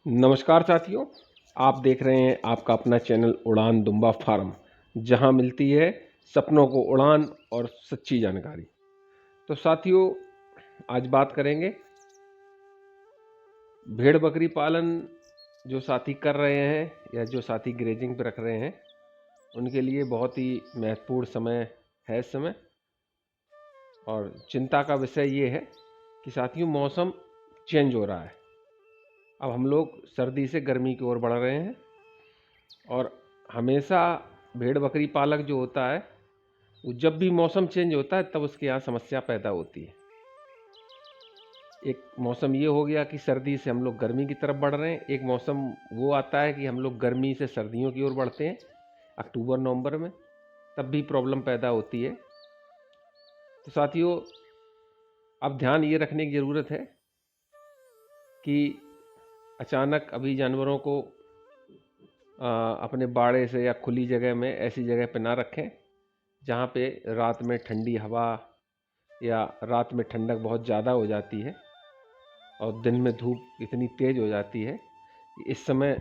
नमस्कार साथियों, आप देख रहे हैं आपका अपना चैनल उड़ान दुम्बा फार्म, जहां मिलती है सपनों को उड़ान और सच्ची जानकारी। तो साथियों, आज बात करेंगे भेड़ बकरी पालन। जो साथी कर रहे हैं या जो साथी ग्रेजिंग पे रख रहे हैं, उनके लिए बहुत ही महत्वपूर्ण समय है इस समय। और चिंता का विषय ये है कि साथियों, मौसम चेंज हो रहा है। अब हम लोग सर्दी से गर्मी की ओर बढ़ रहे हैं और हमेशा भेड़ बकरी पालक जो होता है, वो जब भी मौसम चेंज होता है तब उसके यहाँ समस्या पैदा होती है। एक मौसम ये हो गया कि सर्दी से हम लोग गर्मी की तरफ बढ़ रहे हैं। एक मौसम वो आता है कि हम लोग गर्मी से सर्दियों की ओर बढ़ते हैं, अक्टूबर नवंबर में, तब भी प्रॉब्लम पैदा होती है। तो साथियों, अब ध्यान ये रखने की ज़रूरत है कि अचानक अभी जानवरों को अपने बाड़े से या खुली जगह में, ऐसी जगह पे ना रखें जहाँ पे रात में ठंडी हवा या रात में ठंडक बहुत ज़्यादा हो जाती है और दिन में धूप इतनी तेज़ हो जाती है कि इस समय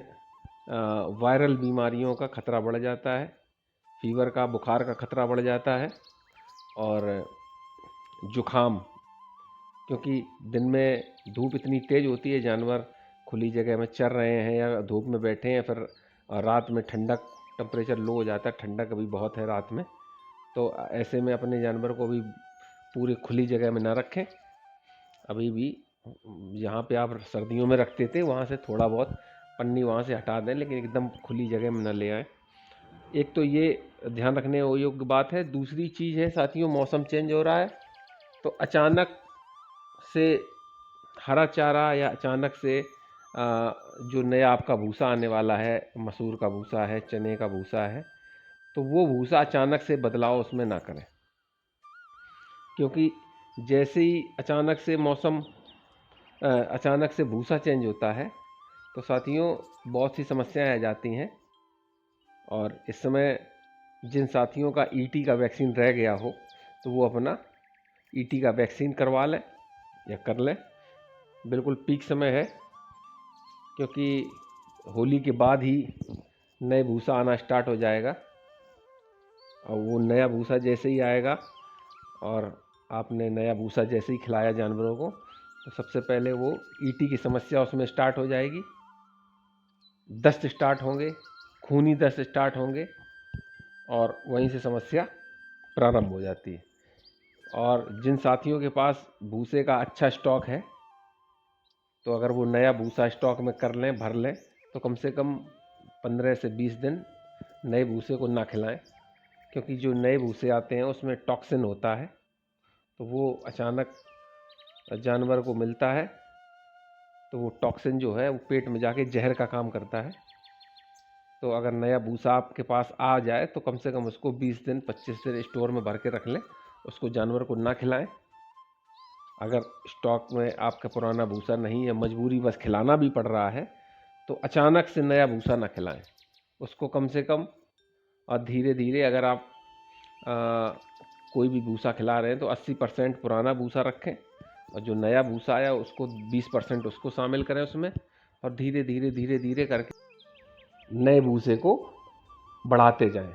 वायरल बीमारियों का खतरा बढ़ जाता है। फीवर का, बुखार का खतरा बढ़ जाता है और जुखाम, क्योंकि दिन में धूप इतनी तेज़ होती है, जानवर खुली जगह में चर रहे हैं या धूप में बैठे हैं, फिर रात में ठंडक, टेम्परेचर लो हो जाता है, ठंडक अभी बहुत है रात में। तो ऐसे में अपने जानवर को भी पूरी खुली जगह में ना रखें। अभी भी जहाँ पे आप सर्दियों में रखते थे वहाँ से थोड़ा बहुत पन्नी वहाँ से हटा दें, लेकिन एकदम खुली जगह में न ले आएँ। एक तो ये ध्यान रखने योग्य बात है। दूसरी चीज़ है साथियों, मौसम चेंज हो रहा है तो अचानक से हरा चारा या अचानक से जो नया आपका भूसा आने वाला है, मसूर का भूसा है, चने का भूसा है, तो वो भूसा अचानक से बदलाव उसमें ना करें। क्योंकि जैसे ही अचानक से मौसम, अचानक से भूसा चेंज होता है तो साथियों बहुत सी समस्याएं आ जाती हैं। और इस समय जिन साथियों का ईटी का वैक्सीन रह गया हो तो वो अपना ईटी का वैक्सीन करवा लें या कर लें। बिल्कुल पीक समय है, क्योंकि होली के बाद ही नए भूसा आना स्टार्ट हो जाएगा। और वो नया भूसा जैसे ही आएगा और आपने नया भूसा जैसे ही खिलाया जानवरों को, तो सबसे पहले वो ईटी की समस्या उसमें स्टार्ट हो जाएगी, दस्त स्टार्ट होंगे, खूनी दस्त स्टार्ट होंगे और वहीं से समस्या प्रारंभ हो जाती है। और जिन साथियों के पास भूसे का अच्छा स्टॉक है, तो अगर वो नया भूसा स्टॉक में कर लें, भर लें, तो कम से कम 15 से 20 दिन नए भूसे को ना खिलाएं। क्योंकि जो नए भूसे आते हैं उसमें टॉक्सिन होता है, तो वो अचानक जानवर को मिलता है तो वो टॉक्सिन जो है वो पेट में जाके जहर का काम करता है। तो अगर नया भूसा आपके पास आ जाए तो कम से कम उसको 20 दिन, 25 दिन स्टोर में भर के रख लें, उसको जानवर को ना खिलाएं। अगर स्टॉक में आपका पुराना भूसा नहीं है, मजबूरी बस खिलाना भी पड़ रहा है, तो अचानक से नया भूसा ना खिलाएं। उसको कम से कम और धीरे धीरे, अगर आप कोई भी भूसा खिला रहे हैं तो 80% पुराना भूसा रखें और जो नया भूसा आया उसको 20% उसको शामिल करें उसमें, और धीरे धीरे धीरे धीरे करके नए भूसे को बढ़ाते जाएं।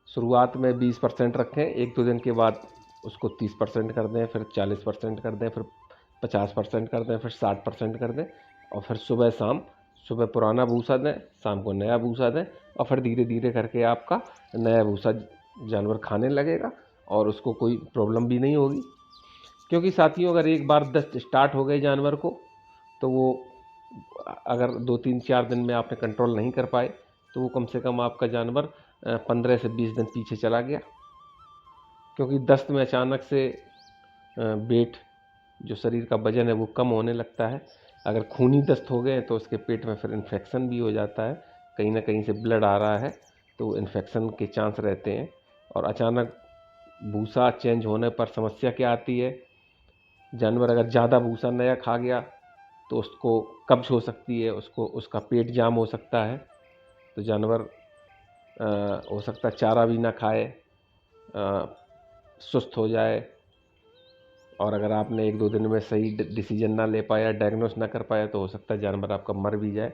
शुरुआत में 20% रखें, एक दो दिन के बाद उसको 30% कर दें, फिर 40% कर दें, फिर 50% कर दें, फिर 60% कर दें, और फिर सुबह शाम, सुबह पुराना भूसा दें, शाम को नया भूसा दें, और फिर धीरे धीरे करके आपका नया भूसा जानवर खाने लगेगा और उसको कोई प्रॉब्लम भी नहीं होगी। क्योंकि साथियों, अगर एक बार दस्त स्टार्ट हो गए जानवर को, तो वो अगर 2 3 4 दिन में आपने कंट्रोल नहीं कर पाए तो वो कम से कम आपका जानवर 15 से 20 दिन पीछे चला गया। क्योंकि दस्त में अचानक से वेट, जो शरीर का वजन है, वो कम होने लगता है। अगर खूनी दस्त हो गए तो उसके पेट में फिर इन्फेक्शन भी हो जाता है, कहीं ना कहीं से ब्लड आ रहा है तो इन्फेक्शन के चांस रहते हैं। और अचानक भूसा चेंज होने पर समस्या क्या आती है, जानवर अगर ज़्यादा भूसा नया खा गया तो उसको कब्ज हो सकती है, उसका पेट जाम हो सकता है, तो जानवर हो सकता है चारा भी ना खाए, सुस्त हो जाए, और अगर आपने 1-2 दिन में सही डिसीजन ना ले पाया, डायग्नोस ना कर पाया, तो हो सकता है जानवर आपका मर भी जाए।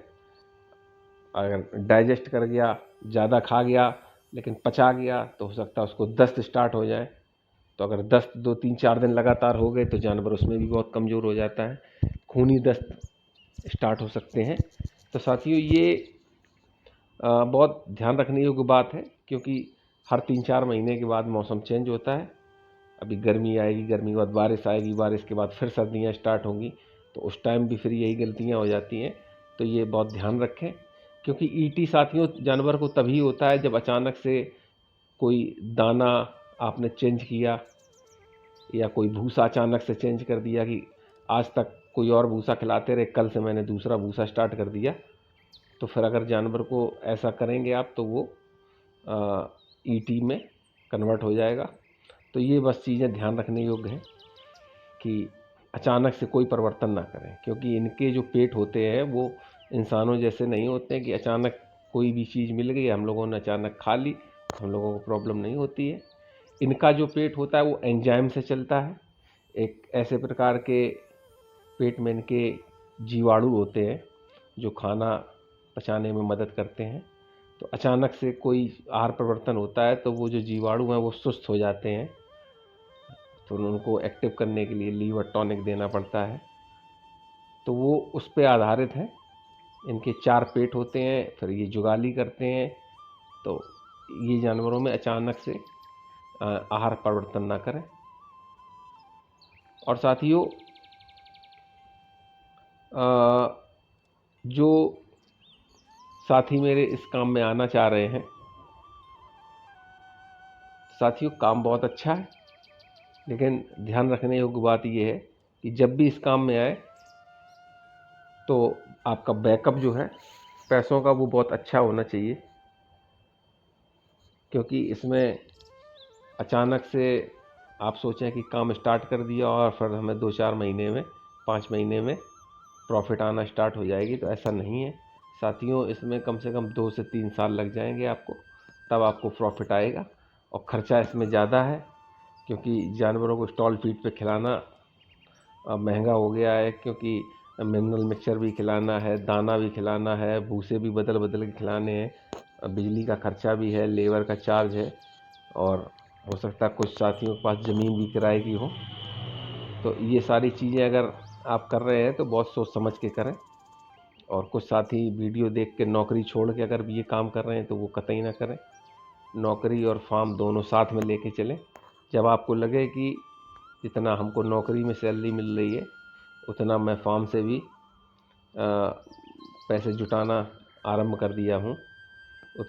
अगर डाइजेस्ट कर गया, ज़्यादा खा गया लेकिन पचा गया, तो हो सकता है उसको दस्त स्टार्ट हो जाए। तो अगर दस्त 2-3-4 दिन लगातार हो गए तो जानवर उसमें भी बहुत कमज़ोर हो जाता है, खूनी दस्त स्टार्ट हो सकते हैं। तो साथियों, ये बहुत ध्यान रखने योग्य बात है, क्योंकि हर 3-4 महीने के बाद मौसम चेंज होता है। अभी गर्मी आएगी, गर्मी के बाद बारिश आएगी, बारिश के बाद फिर सर्दियाँ स्टार्ट होंगी, तो उस टाइम भी फिर यही गलतियाँ हो जाती हैं। तो ये बहुत ध्यान रखें, क्योंकि ईटी साथियों जानवर को तभी होता है जब अचानक से कोई दाना आपने चेंज किया, या कोई भूसा अचानक से चेंज कर दिया कि आज तक कोई और भूसा खिलाते रहे, कल से मैंने दूसरा भूसा स्टार्ट कर दिया। तो फिर अगर जानवर को ऐसा करेंगे आप, तो वो ईटी में कन्वर्ट हो जाएगा। तो ये बस चीज़ें ध्यान रखने योग्य हैं कि अचानक से कोई परिवर्तन ना करें, क्योंकि इनके जो पेट होते हैं वो इंसानों जैसे नहीं होते हैं कि अचानक कोई भी चीज़ मिल गई, हम लोगों ने अचानक खा ली, हम लोगों को प्रॉब्लम नहीं होती है। इनका जो पेट होता है वो एंजाइम से चलता है। एक ऐसे प्रकार के पेट में इनके जीवाणु होते हैं जो खाना पचाने में मदद करते हैं। तो अचानक से कोई आहार परिवर्तन होता है तो वो जो जीवाणु हैं वो सुस्त हो जाते हैं, तो उनको एक्टिव करने के लिए लीवर टॉनिक देना पड़ता है। तो वो उस पे आधारित है। इनके 4 पेट होते हैं, फिर ये जुगाली करते हैं। तो ये जानवरों में अचानक से आहार परिवर्तन ना करें। और साथियों, जो साथी मेरे इस काम में आना चाह रहे हैं, साथियों काम बहुत अच्छा है, लेकिन ध्यान रखने योग्य बात यह है कि जब भी इस काम में आए तो आपका बैकअप जो है पैसों का वो बहुत अच्छा होना चाहिए। क्योंकि इसमें अचानक से आप सोचें कि काम स्टार्ट कर दिया और फिर हमें 2-4 महीने में, 5 महीने में प्रॉफिट आना स्टार्ट हो जाएगी, तो ऐसा नहीं है साथियों। इसमें कम से कम 2 से 3 साल लग जाएंगे आपको, तब आपको प्रॉफिट आएगा। और ख़र्चा इसमें ज़्यादा है, क्योंकि जानवरों को स्टॉल फीड पे खिलाना महंगा हो गया है, क्योंकि मिनरल मिक्सचर भी खिलाना है, दाना भी खिलाना है, भूसे भी बदल बदल के खिलाने हैं, बिजली का खर्चा भी है, लेबर का चार्ज है, और हो सकता है कुछ साथियों के पास ज़मीन भी किराए की हो। तो ये सारी चीज़ें अगर आप कर रहे हैं तो बहुत सोच समझ के करें। और कुछ साथी वीडियो देख के नौकरी छोड़ के अगर ये काम कर रहे हैं तो वो कतई ना करें। नौकरी और फार्म दोनों साथ में लेके चलें। जब आपको लगे कि जितना हमको नौकरी में सैलरी मिल रही है उतना मैं फार्म से भी पैसे जुटाना आरंभ कर दिया हूँ,